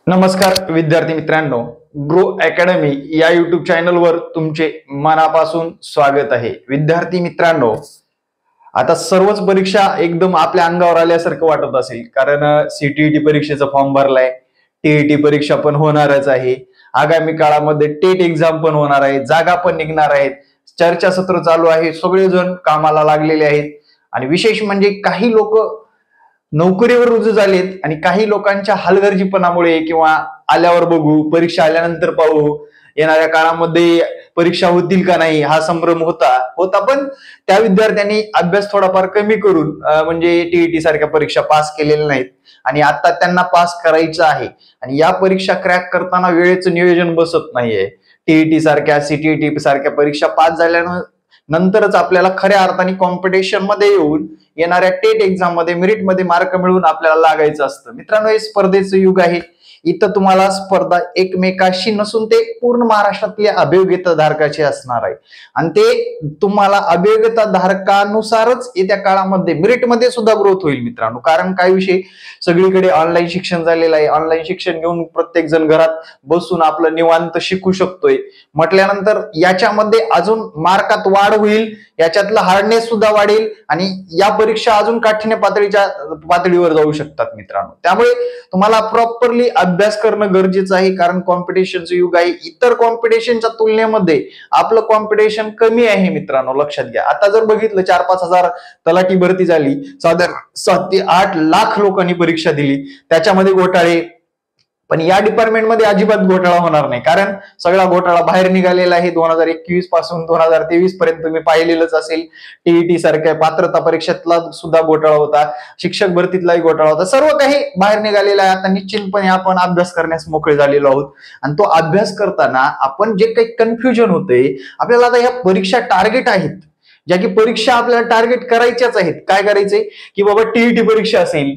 नमस्कार विद्यार्थी मित्रांनो, ग्रो अकॅडमी या युट्यूब चॅनलवर तुमचे मनापासून स्वागत आहे। विद्यार्थी मित्रांनो, आता सर्वच परीक्षा एकदम आपल्या अंगावर आल्यासारखं वाटत असेल, कारण सीटीईटी परीक्षेचा फॉर्म भरलाय, टीईटी परीक्षा पण होणारच आहे, आगामी काळामध्ये टेट एक्झाम पण होणार आहे, जागा पण निघणार आहेत, चर्चासत्र चालू आहे, सगळेजण कामाला लागलेले आहेत आणि विशेष म्हणजे काही लोक नोकरीवर रुजू झालेत आणि काही लोकांच्या हलगर्जीपणामुळे किंवा आल्यावर बघू, परीक्षा आल्यानंतर पाहू, येणाऱ्या काळामध्ये परीक्षा होतील का नाही हा संभ्रम होता पण त्या विद्यार्थ्यांनी अभ्यास थोडाफार कमी करून म्हणजे टीईटी सारख्या परीक्षा पास केलेल्या नाहीत आणि आता त्यांना पास करायचं आहे आणि या परीक्षा क्रॅक करताना वेळेचं नियोजन बसत नाहीये। टीईटी सारख्या सीटीईटी सारख्या परीक्षा पास झाल्यानंतरच आपल्याला खऱ्या अर्थाने कॉम्पिटिशन मध्ये येऊन येणाऱ्या टेट एक्झाम मध्ये मेरिट मध्ये मार्क मिळवून आपल्याला लागायचं असतं। मित्रांनो, हे स्पर्धेचं युग आहे, इथं तुम्हाला स्पर्धा एकमेकाशी नसून ते पूर्ण महाराष्ट्रातल्या अभियोग्यता धारकाची असणार आहे आणि ते तुम्हाला अभियोग्यता धारकानुसारच येत्या काळामध्ये मेरिट मध्ये सुद्धा ग्रोथ होईल मित्रांनो। कारण काय विषय, सगळीकडे ऑनलाईन शिक्षण झालेलं आहे, ऑनलाईन शिक्षण घेऊन प्रत्येक जण घरात बसून आपलं निवांत शिकू शकतोय म्हटल्यानंतर याच्यामध्ये अजून मार्कात वाढ होईल, याच्यातला हार्डनेस सुद्धा वाढेल आणि या परीक्षा अजून काठीण्य पातळीवर जाऊ शकतात मित्रांनो। त्यामुळे तुम्हाला प्रॉपरली अभ्यास करणं गरजेचं आहे, कारण कॉम्पिटिशनचं युग आहे। इतर कॉम्पिटिशनच्या तुलनेमध्ये आपलं कॉम्पिटिशन कमी आहे मित्रांनो, लक्षात घ्या। आता जर बघितलं 4-5 हजार तलाठी भरती झाली, साधारण 7 ते 8 लाख लोकांनी परीक्षा दिली, त्याच्यामध्ये घोटाळे, पण या डिपार्टमेंट मध्ये अजिबात घोटाळा होणार नाही, कारण सगळा घोटाळा बाहेर निघालेला आहे। 2021 पासून 2023 पर्यंत तुम्ही पाहिलेलंच असेल, टीईटी सारख्या पात्रता परीक्षेतला सुद्धा घोटाळा होता, शिक्षक भरतीतलाही घोटाळा होता, सर्व काही बाहेर निघालेलं आहे। आता निश्चितपणे आपण अभ्यास करण्यास मोकळे झालेलो आहोत आणि तो अभ्यास करताना आपण जे काही कन्फ्युजन होते, आपल्याला आता ह्या परीक्षा टार्गेट आहेत, ज्या की परीक्षा आपल्याला टार्गेट करायच्याच आहेत। काय करायचंय की बाबा टीईटी परीक्षा असेल,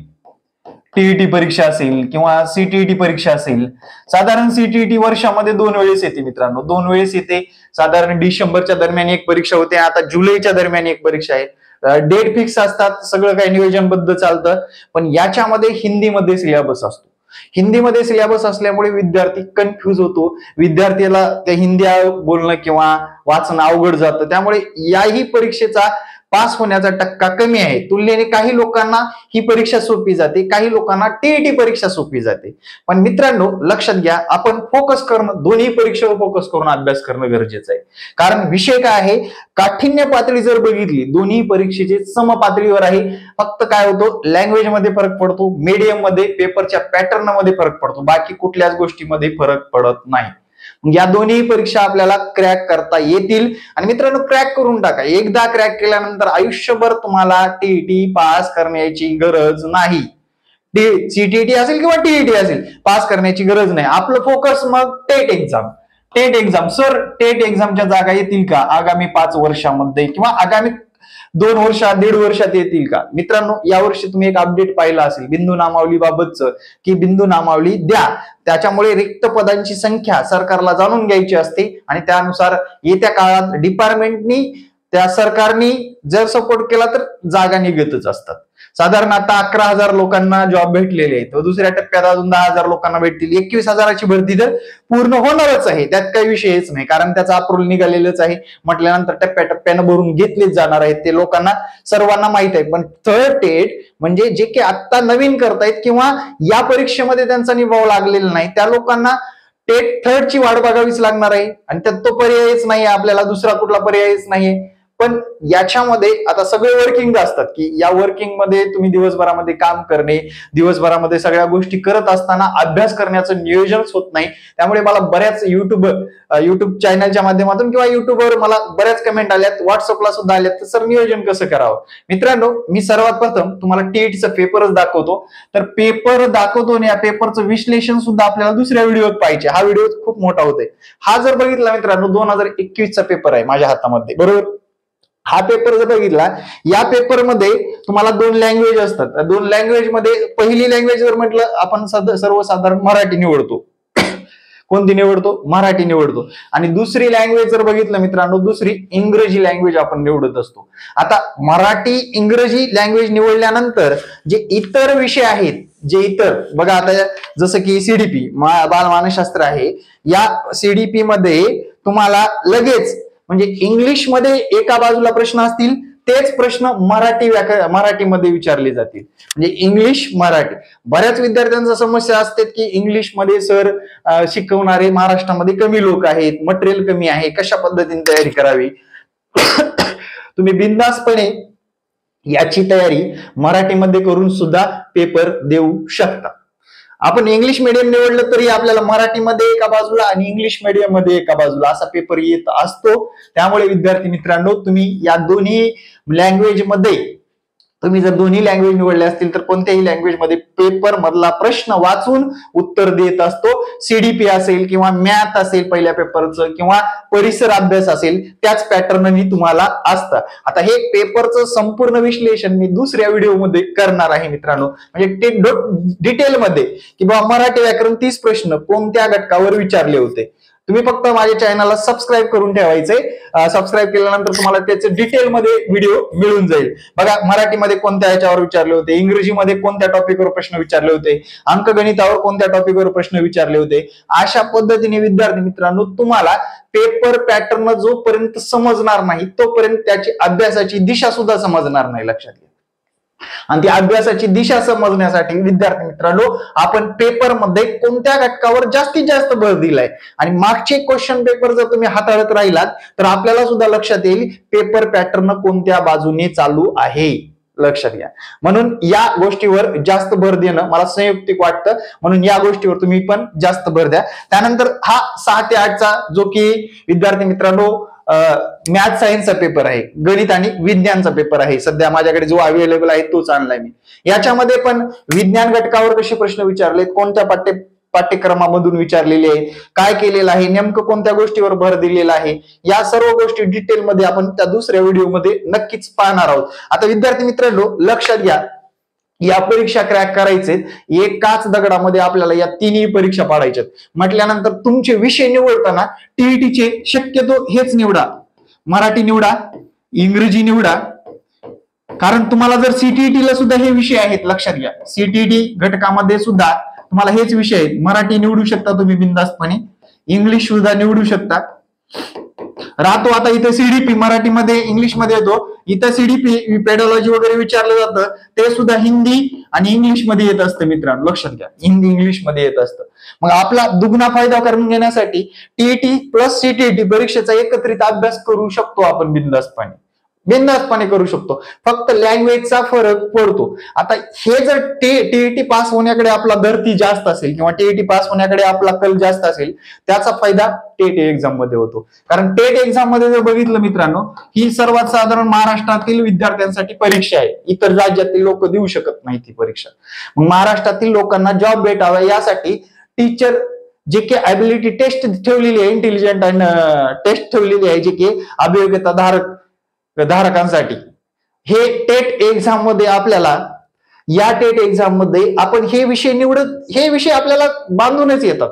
टीईटी परीक्षा असेल किंवा सीटीईटी परीक्षा असेल, साधारण सीटीईटी वर्षामध्ये 2 वेळेस येते मित्रांनो, 2 वेळेस येते। साधारण डिसेंबरच्या दरम्यान एक परीक्षा होते, आता जुलैच्या दरम्यान एक परीक्षा आहे, डेट फिक्स असतात, सगळं काही नियोजनबद्ध चालतं, पण याच्यामध्ये हिंदीमध्ये सिलेबस असतो। हिंदीमध्ये सिलेबस असल्यामुळे विद्यार्थी कन्फ्यूज होतो, विद्यार्थ्याला हिंदी बोलणं किंवा वाचणं अवघड जातं, त्यामुळे याही परीक्षेचा पास होण्याचा टक्का कमी आहे। तुलनेने काही लोकांना ही परीक्षा सोपी जाते, काही लोकांना टीईटी परीक्षा सोपी जाते। पण मित्रांनो, लक्षात घ्या, आपण फोकस करणं, दोन्ही परीक्षेवर फोकस करून अभ्यास करणं गरजेचं आहे। कारण विषय काय आहे, काठिण्य पातळी जर बघितली दोन्ही परीक्षेचे सम पातळीवर आहे, फक्त काय होतो, लँग्वेज मध्ये फरक पडतो, मीडियम मध्ये, पेपरच्या पॅटर्न मध्ये फरक पडतो, बाकी कुठल्याच गोष्टीमध्ये फरक पडत नाही। या दोन्ही परीक्षा आपल्याला क्रॅक करता येतील आणि मित्रांनो, क्रॅक करून टाका। एकदा क्रॅक केल्यानंतर आयुष्यभर तुम्हाला टीईटी पास करण्याची गरज नाही, सीटीईटी असेल किंवा टीईटी असेल, पास करण्याची गरज नाही। आपलं फोकस मग TET exam. TET exam, sir TET एक्झामच्या जागा येतील का आगामी 5 वर्षामध्ये किंवा आगामी 2 वर्षात, 1.5 वर्षात येतील का? मित्रांनो, यावर्षी तुम्ही एक अपडेट पाहिला असेल बिंदू नामावली बाबतचं, की बिंदू नामावली द्या, त्याच्यामुळे रिक्त पदांची संख्या सरकारला जाणून घ्यायची असते आणि त्यानुसार येत्या काळात डिपार्टमेंटनी, त्या सरकारनी जर सपोर्ट केला तर जागा निघतच असतात। साधारण आता 11,000 लोकांना जॉब भेटलेले आहेत, दुसऱ्या टप्प्यात अजून 10,000 लोकांना भेटतील, 21,000ची भरती तर पूर्ण होणारच आहे, त्यात काही विषयच नाही, कारण त्याचा अप्रूव्हल निघालेलंच आहे, म्हटल्यानंतर टप्प्याटप्प्यानं भरून घेतलेच जाणार आहेत, ते लोकांना सर्वांना माहित आहे। पण थर्ड टेट म्हणजे जे की आता नवीन करतायत किंवा या परीक्षेमध्ये त्यांचा निभाव लागलेला नाही, त्या लोकांना टेट थर्डची वाट बघावीच लागणार आहे आणि त्यात तो पर्यायच नाही, आपल्याला दुसरा कुठला पर्यायच नाहीये। पण याच्यामध्ये आता सगळे वर्किंग असतात, की या वर्किंग मध्ये तुम्ही दिवसभरामध्ये काम करणे, दिवसभरामध्ये सगळ्या गोष्टी करत असताना अभ्यास करण्याचं नियोजनच होत नाही। त्यामुळे मला बऱ्याच युट्यूब चॅनलच्या माध्यमातून किंवा युट्यूबवर मला बऱ्याच कमेंट आल्यात, व्हॉट्सअपला सुद्धा आल्यात, तर सर नियोजन कसं करावं? मित्रांनो, मी सर्वात प्रथम तुम्हाला टीईटीचा पेपरच दाखवतो, तर पेपर दाखवतो आणि या पेपरचं विश्लेषण सुद्धा आपल्याला दुसऱ्या व्हिडिओत पाहिजे, हा व्हिडिओ खूप मोठा होतोय। हा जर बघितला मित्रांनो, 2021चा पेपर आहे माझ्या हातामध्ये, बरोबर? हा पेपर जर बघितला, या पेपरमध्ये तुम्हाला 2 लँग्वेज असतात, 2 लँग्वेज मध्ये पहिली लँग्वेज जर म्हटलं आपण सर्वसाधारण मराठी निवडतो, कोणती निवडतो? मराठी निवडतो. आणि दुसरी लँग्वेज जर बघितलं मित्रांनो, दुसरी इंग्रजी लँग्वेज आपण निवडत असतो. आता मराठी इंग्रजी लँग्वेज निवडल्यानंतर जे इतर विषय आहेत, जे इतर बघा आता जसं की सीडीपी बालमानसशास्त्र आहे, या सीडीपी मध्ये तुम्हाला लगेच म्हणजे इंग्लिश मध्ये एका बाजूला प्रश्न असतील, तेच प्रश्न मराठीमध्ये विचारले जातील. म्हणजे इंग्लिश मराठी. बऱ्याच विद्यार्थ्यांचा समस्या असते की इंग्लिशमध्ये सर शिकवणारे महाराष्ट्रामध्ये कमी लोक आहेत, मटेरियल कमी आहे, कशा पद्धतीने तयारी करावी. तुम्ही बिनधास्तपणे याची तयारी मराठीमध्ये करून सुद्धा पेपर देऊ शकता. आपण इंग्लिश मीडियम निवडलं तरी आपल्याला मराठीमध्ये एका बाजूला आणि इंग्लिश मीडियम मध्ये एका बाजूला असा पेपर येत असतो. त्यामुळे विद्यार्थी मित्रांनो, तुम्ही या दोन्ही लँग्वेज मध्ये तुम्ही जर दोन्ही लँग्वेज निवडले असतील तर कोणत्याही लँग्वेज मध्ये पेपर मधला प्रश्न वाचून उत्तर देत असतो. सीडीपी असेल किंवा मॅथ असेल पहिल्या पेपरचं किंवा परिसर अभ्यास असेल, त्याच पॅटर्ननी तुम्हाला असतं. आता हे पेपरचं संपूर्ण विश्लेषण मी दुसऱ्या व्हिडिओमध्ये करणार आहे मित्रांनो, म्हणजे डिटेलमध्ये की बाबा मराठी व्याकरण 30 प्रश्न कोणत्या घटकावर विचारले होते. तुम्ही फक्त माझ्या चॅनलला सबस्क्राईब करून ठेवायचंय. सबस्क्राईब केल्यानंतर तुम्हाला त्याचे डिटेलमध्ये व्हिडिओ मिळून जाईल. बघा मराठीमध्ये कोणत्या याच्यावर विचारले होते, इंग्रजीमध्ये कोणत्या टॉपिकवर प्रश्न विचारले होते, अंकगणितावर कोणत्या टॉपिकवर प्रश्न विचारले होते. अशा पद्धतीने विद्यार्थी मित्रांनो तुम्हाला पेपर पॅटर्न जोपर्यंत समजणार नाही तोपर्यंत त्याची अभ्यासाची दिशा सुद्धा समजणार नाही, लक्षात घ्या. आणि ती अभ्यासाची दिशा समजण्यासाठी विद्यार्थी मित्रांनो आपण पेपरमध्ये कोणत्या घटकावर जास्तीत जास्त भर दिलाय आणि मागचे क्वेश्चन पेपर जर तुम्ही हाताळत राहिलात तर आपल्याला सुद्धा लक्षात येईल पेपर पॅटर्न कोणत्या बाजूने चालू आहे, लक्षात घ्या. म्हणून या गोष्टीवर जास्त भर देणं मला संयुक्तिक वाटतं, म्हणून या गोष्टीवर तुम्ही पण जास्त भर द्या. त्यानंतर हा 6 ते 8चा जो की विद्यार्थी मित्रांनो मॅथ सायन्सचा पेपर आहे, गणित आणि विज्ञानचा पेपर आहे. सध्या माझ्याकडे जो अवेलेबल आहे तोच आणलाय मी. याच्यामध्ये पण विज्ञान घटकावर कसे प्रश्न विचारलेत, कोणत्या पाठ्यक्रमामधून विचारलेले आहे, काय केलेलं आहे, नेमकं कोणत्या गोष्टीवर भर दिलेला आहे, या सर्व गोष्टी डिटेलमध्ये आपण त्या दुसऱ्या व्हिडिओमध्ये नक्कीच पाहणार आहोत. आता विद्यार्थी मित्रांनो लक्षात घ्या, या परीक्षा क्रॅक करायचे एकाच दगडामध्ये आपल्याला या तिन्ही परीक्षा पाडायच्यात म्हटल्यानंतर तुमचे विषय निवडताना टीईटीचे शक्यतो हेच निवडा, मराठी निवडा, इंग्रजी निवडा. कारण तुम्हाला जर सीटीईटीला सुद्धा हे विषय आहेत, लक्षात घ्या. सीटीईटी घटकामध्ये सुद्धा तुम्हाला हेच विषय आहेत. मराठी निवडू शकता तुम्ही बिनधास्तपणे, इंग्लिश सुद्धा निवडू शकता. राहतो आता इथे सीडीपी मराठीमध्ये इंग्लिशमध्ये येतो, इथं सीडीपी पेडॉलॉजी वगैरे विचारलं जातं, ते सुद्धा हिंदी आणि इंग्लिश मध्ये येत असतं मित्रांनो, लक्षात घ्या. हिंदी इंग्लिश मध्ये येत असतं. मग आपला दुगणा फायदा करून घेण्यासाठी टीईटी प्लस सीटीईटी परीक्षेचा एकत्रित अभ्यास करू शकतो आपण बिनधास्तपणे करू शकतो. फक्त लँग्वेजचा फरक पडतो. आता हे जर टीईटी पास होण्याकडे आपला धरती जास्त असेल किंवा टीईटी पास होण्याकडे आपला कल जास्त असेल, त्याचा फायदा टेट एक्झाम मध्ये होतो. कारण टेट एक्झाम मध्ये जर बघितलं मित्रांनो, ही सर्वात साधारण महाराष्ट्रातील विद्यार्थ्यांसाठी परीक्षा आहे. इतर राज्यातील लोक देऊ शकत नाही ती परीक्षा. मग महाराष्ट्रातील लोकांना जॉब भेटावा यासाठी टीचर जे की ऍबिलिटी टेस्ट ठेवलेली आहे, इंटेलिजंट आणि टेस्ट ठेवलेली आहे, जे की अभियोग्यता धारकांसाठी, हे टेट एक्झाम मध्ये आपल्याला या टेट एक्झाम मध्ये आपण हे विषय निवडत, हे विषय आपल्याला बांधूनच येतात.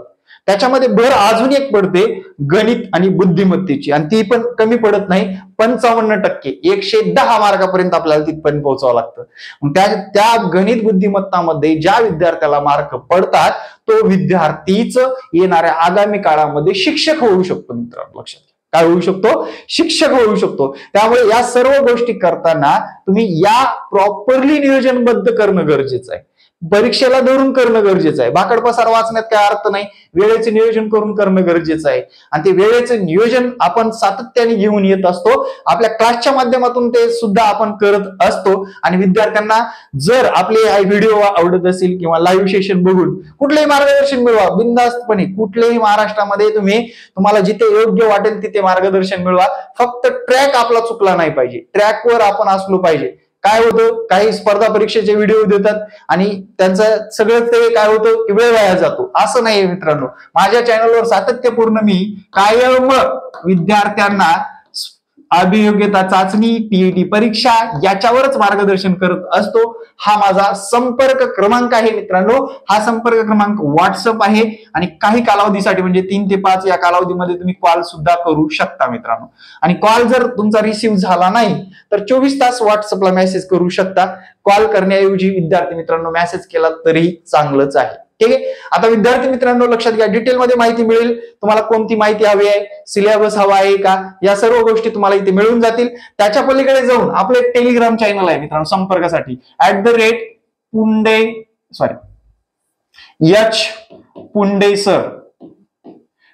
त्याच्यामध्ये भर अजून एक पडते गणित आणि बुद्धिमत्तेची, आणि ती पण कमी पडत नाही, 55% 110 मार्कापर्यंत आपल्याला तिथपर्यंत पोहोचावं लागतं. मग त्या गणित बुद्धिमत्तामध्ये ज्या विद्यार्थ्याला मार्क पडतात तो विद्यार्थीच येणाऱ्या आगामी काळामध्ये शिक्षक होऊ शकतो मित्रांनो, लक्षात घ्या. काय होऊ शकतो? शिक्षक होऊ शकतो. त्यामुळे या सर्व गोष्टी करताना तुम्ही या प्रॉपरली नियोजनबद्ध करणं गरजेचं आहे. परीक्षेला धरून करणं गरजेचं आहे. भाकड पसार वाचण्यात काय अर्थ नाही. वेळेचं नियोजन करून करणं गरजेचं आहे. आणि ते वेळेचं नियोजन आपण सातत्याने घेऊन येत असतो. आपल्या क्लासच्या माध्यमातून ते सुद्धा आपण करत असतो. आणि विद्यार्थ्यांना जर आपले व्हिडिओ आवडत असेल किंवा लाईव्ह सेशन बघून कुठलेही मार्गदर्शन मिळवा बिनधास्तपणे. कुठलेही महाराष्ट्रामध्ये तुम्हाला जिथे योग्य वाटेल तिथे मार्गदर्शन मिळवा. फक्त ट्रॅक आपला चुकला नाही पाहिजे. ट्रॅकवर आपण असलो पाहिजे. काय होतं, काही स्पर्धा परीक्षेचे व्हिडिओ देतात आणि त्यांचं सगळं ते काय होतं की वेळ वाया जातो. असं नाहीये मित्रांनो. माझ्या चॅनलवर सातत्यपूर्ण मी कायम विद्यार्थ्यांना अभियोग्यता चाचणी, टीईटी परीक्षा याच्यावरच मार्गदर्शन करत असतो. हा माझा संपर्क क्रमांक आहे मित्रांनो. हा संपर्क क्रमांक व्हॉट्सअप आहे आणि काही कालावधीसाठी म्हणजे 3 ते 5 या कालावधीमध्ये तुम्ही कॉल सुद्धा करू शकता मित्रांनो. आणि कॉल जर तुमचा रिसिव्ह झाला नाही तर 24 तास व्हॉट्सअपला मेसेज करू शकता. कॉल करण्याऐवजी विद्यार्थी मित्रांनो मेसेज केला तरी चांगलंच आहे. ठीक आहे. आता विद्यार्थी मित्रांनो लक्षात घ्या, डिटेलमध्ये माहिती मिळेल. तुम्हाला कोणती माहिती हवी आहे, सिलेबस हवा आहे का, या सर्व गोष्टी तुम्हाला इथे मिळून जातील. त्याच्या पलीकडे जाऊन आपलं एक टेलिग्राम चॅनल आहे मित्रांनो संपर्कासाठी,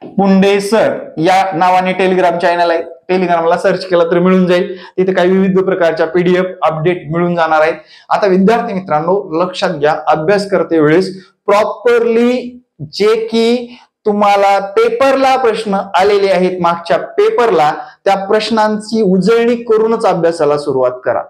पुंडे सर या नावाने टेलिग्राम चॅनल आहे. टेलिग्रामला सर्च केला तर मिळून जाईल. तिथे काही विविध प्रकारच्या पीडीएफ अपडेट मिळून जाणार आहेत. आता विद्यार्थी मित्रांनो लक्षात घ्या, अभ्यास करते वेळेस प्रॉपरली जे की तुम्हाला पेपरला प्रश्न आलेले आहेत, मागच्या पेपरला त्या प्रश्नांची उजळणी करूनच अभ्यासाला सुरुवात करा.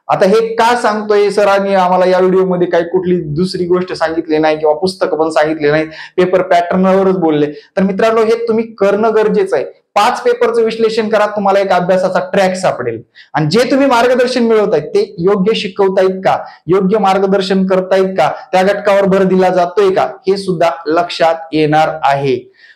आता हे का सांगतोय, सरांनी आम्हाला या व्हिडिओमध्ये काही कुठली दुसरी गोष्ट सांगितली नाही किंवा पुस्तक पण सांगितले नाही, पेपर पॅटर्नवरच बोलले. तर मित्रांनो हे तुम्ही करणं गरजेचं आहे. 5 पेपरचं विश्लेषण करा, तुम्हाला एक अभ्यासाचा ट्रॅक सापडेल. आणि जे तुम्ही मार्गदर्शन मिळवतायत ते योग्य शिकवतायत का, योग्य मार्गदर्शन करतायत का, त्या घटकावर भर दिला जातोय का, हे सुद्धा लक्षात येणार आहे.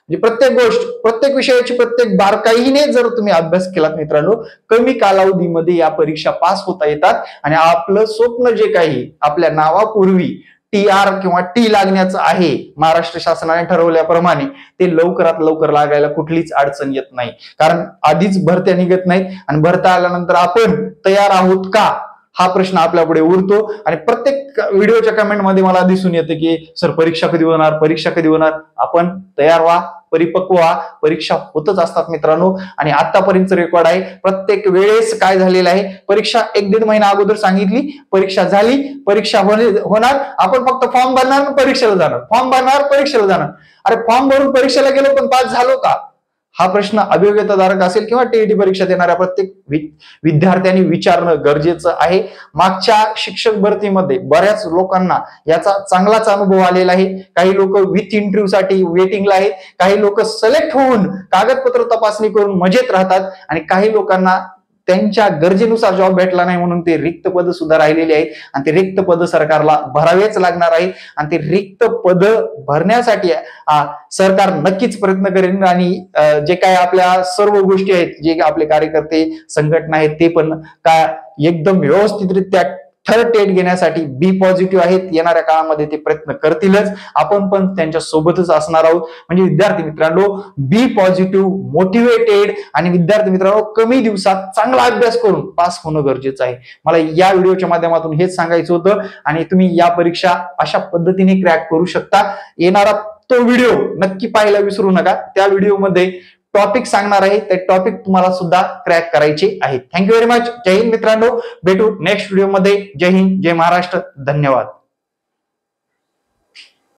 म्हणजे प्रत्येक गोष्ट, प्रत्येक विषयाची प्रत्येक बारकाईने जर तुम्ही अभ्यास केलात मित्रांनो, कमी कालावधीमध्ये या परीक्षा पास होता येतात. आणि आपलं स्वप्न जे काही आपल्या नावापूर्वी TR किंवा T लागण्याचं आहे महाराष्ट्र शासनाने ठरवल्याप्रमाणे, ते लवकरात लवकर लागायला कुठलीच अडचण येत नाही. कारण आधीच भरत्या निघत नाहीत आणि भरता आल्यानंतर आपण तयार आहोत का हा प्रश्न आपल्यापुढे उरतो. आणि प्रत्येक व्हिडिओच्या कमेंटमध्ये मला दिसून येते की सर परीक्षा कधी होणार, परीक्षा कधी होणार. आपण तयार व्हा, परिपक्व व्हा, परीक्षा होतच असतात मित्रांनो. आणि आतापर्यंत रेकॉर्ड आहे, प्रत्येक वेळेस काय झालेलं आहे, परीक्षा 1-1.5 महिना अगोदर सांगितली, परीक्षा झाली, परीक्षा होणार, आपण फक्त फॉर्म भरणार, परीक्षेला जाणार, फॉर्म भरणार, परीक्षेला जाणार. अरे फॉर्म भरून परीक्षेला गेलो पण पास झालो का, हा प्रश्न अभियोग्यताधारक असेल किंवा टीईटी परीक्षा देणाऱ्या प्रत्येक विद्यार्थ्यांनी विचारणं गरजेचं आहे. मागच्या शिक्षक भरतीमध्ये बऱ्याच लोकांना याचा चांगलाच अनुभव आलेला आहे. काही लोक विथ इंटरव्ह्यू साठी वेटिंगला आहेत, काही लोक सिलेक्ट होऊन कागदपत्र तपासणी करून मजेत राहतात, आणि काही लोकांना त्यांच्या गरजेनुसार जॉब भेटला नाही म्हणून ते रिक्त पद सुद्धा राहिलेली आहेत. आणि ते रिक्त पद सरकारला भरावेच लागणार आहेत. आणि ते रिक्त पद भरण्यासाठी सरकार नक्कीच प्रयत्न करेल. आणि जे काय आपल्या सर्व गोष्टी आहेत, जे आपले कार्यकर्ते संघटना आहेत, ते पण काय एकदम व्यवस्थितरित्या थर्ड टेट घेण्यासाठी बी पॉझिटिव्ह आहेत. येणाऱ्या काळामध्ये ते प्रयत्न करतीलच, आपण पण त्यांच्या सोबतच असणार आहोत. म्हणजे विद्यार्थी मित्रांनो बी पॉझिटिव्ह, मोटिवेटेड आणि विद्यार्थी मित्रांनो कमी दिवसात चांगला अभ्यास करून पास होणं गरजेचं आहे. मला या व्हिडिओच्या माध्यमातून हेच सांगायचं होतं. आणि तुम्ही या परीक्षा अशा पद्धतीने क्रॅक करू शकता. येणारा तो व्हिडिओ नक्की पाहायला विसरू नका. त्या व्हिडिओमध्ये टॉपिक सांगणार आहे, ते टॉपिक तुम्हाला सुद्धा क्रॅक करायचे आहे. Thank you very much. जय हिंद मित्रांनो, भेटू नेक्स्ट व्हिडिओमध्ये. जय हिंद, जय महाराष्ट्र, धन्यवाद.